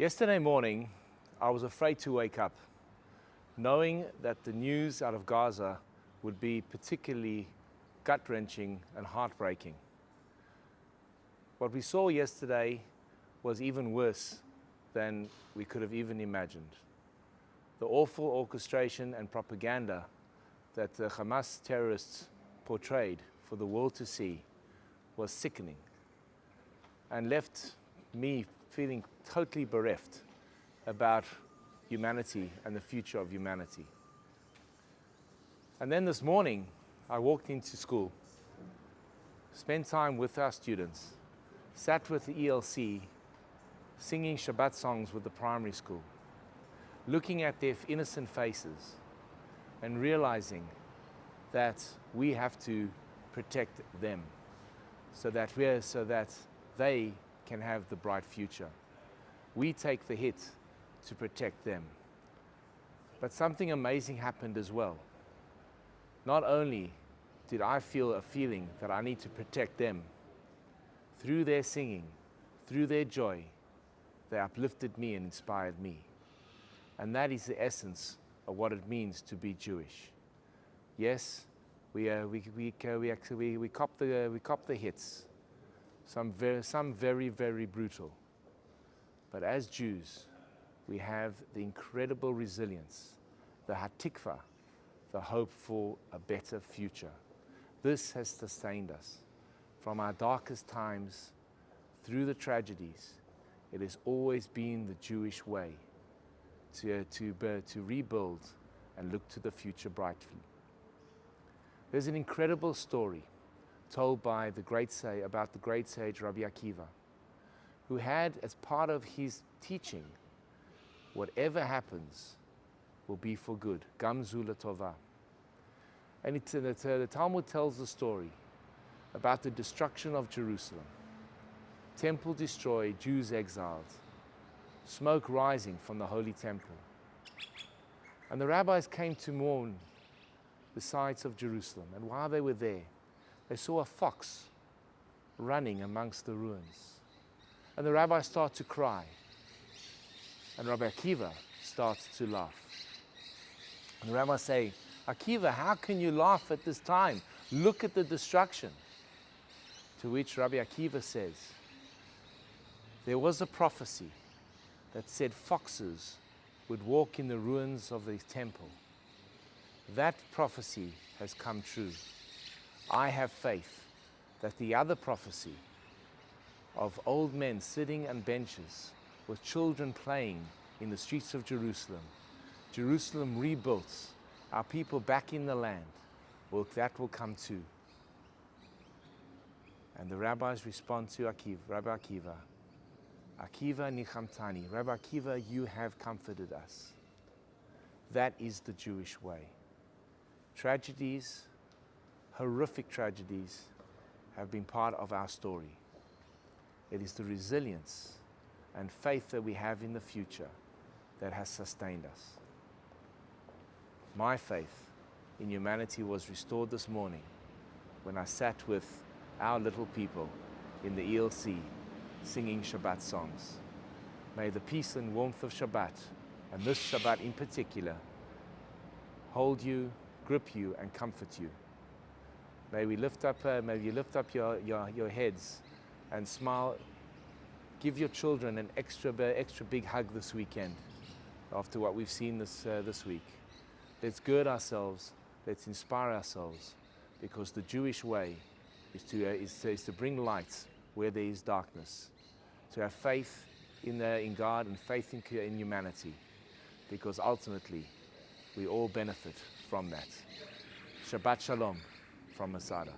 Yesterday morning, I was afraid to wake up, knowing that the news out of Gaza would be particularly gut-wrenching and heartbreaking. What we saw yesterday was even worse than we could have even imagined. The awful orchestration and propaganda that the Hamas terrorists portrayed for the world to see was sickening and left me feeling totally bereft about humanity and the future of humanity. And then this morning, I walked into school, spent time with our students, sat with the ELC, singing Shabbat songs with the primary school, looking at their innocent faces and realizing that we have to protect them so that they can have the bright future. We take the hit to protect them. But something amazing happened as well. Not only did I feel a feeling that I need to protect them, through their singing, through their joy, they uplifted me and inspired me. And that is the essence of what it means to be Jewish. Yes, we cop the hits, some very, very brutal. But as Jews, we have the incredible resilience, the hatikva, the hope for a better future. This has sustained us. From our darkest times, through the tragedies, it has always been the Jewish way to rebuild and look to the future brightly. There's an incredible story told by about the great sage Rabbi Akiva, who had as part of his teaching, whatever happens will be for good. Gam zu l'tova. And the Talmud tells the story about the destruction of Jerusalem. Temple destroyed, Jews exiled, smoke rising from the holy temple. And the rabbis came to mourn the sites of Jerusalem. And while they were there, they saw a fox running amongst the ruins. And the rabbis start to cry. And Rabbi Akiva starts to laugh. And the rabbis say, Akiva, how can you laugh at this time? Look at the destruction. To which Rabbi Akiva says, there was a prophecy that said foxes would walk in the ruins of the temple. That prophecy has come true. I have faith that the other prophecy of old men sitting on benches with children playing in the streets of Jerusalem, Jerusalem rebuilt, our people back in the land, that will come too. And the rabbis respond to Rabbi Akiva, Akiva nichamtani, Rabbi Akiva, you have comforted us. That is the Jewish way. Tragedies, horrific tragedies, have been part of our story. It is the resilience and faith that we have in the future that has sustained us. My faith in humanity was restored this morning when I sat with our little people in the ELC singing Shabbat songs. May the peace and warmth of Shabbat, and this Shabbat in particular, hold you, grip you, and comfort you. May you lift up your heads and smile. Give your children an extra big hug this weekend after what we've seen this week. Let's gird ourselves, let's inspire ourselves, because the Jewish way is to bring light where there is darkness, to have faith in God and faith in humanity, because ultimately we all benefit from that. Shabbat Shalom from Masada.